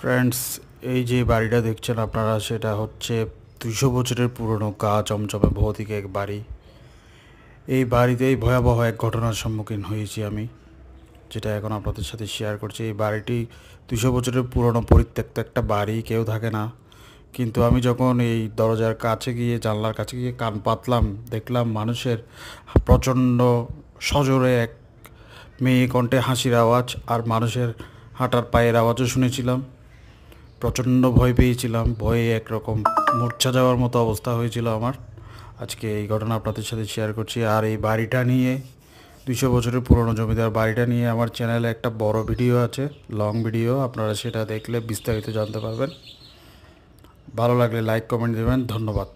Friends, এই যে বাড়িটা দেখছেন আপনারা, সেটা হচ্ছে 200 বছরের পুরনো গা চমচমে ভৌতিক এক বাড়ি। এই বাড়িতেই ভয়াবহ এক ঘটনার সম্মুখীন হয়েছি আমি, যেটা এখন আপনাদের সাথে শেয়ার করছি। এই বাড়িটি 200 বছরের পুরনো পরিত্যক্ত একটা বাড়ি, কেউ থাকে না। কিন্তু আমি যখন এই দরজার কাছে গিয়ে, জানলার কাছে গিয়ে কান পাতলাম, দেখলাম মানুষের প্রচণ্ড সজোরে এক মেয়ে কণ্ঠে হাসির আওয়াজ, আর মানুষের হাঁটার পায়ের আওয়াজও শুনেছিলাম। প্রচণ্ড ভয় পেয়েছিলাম, ভয়ে একরকম মূর্ছা যাওয়ার মতো অবস্থা হয়েছিল আমার। আজকে এই ঘটনা আপনাদের সাথে শেয়ার করছি। আর এই বাড়িটা নিয়ে, 200 বছরের পুরনো জমিদার বাড়িটা নিয়ে আমার চ্যানেলে একটা বড় ভিডিও আছে, লং ভিডিও। আপনারা সেটা দেখলে বিস্তারিত জানতে পারবেন। ভালো লাগলে লাইক কমেন্ট দেবেন। ধন্যবাদ।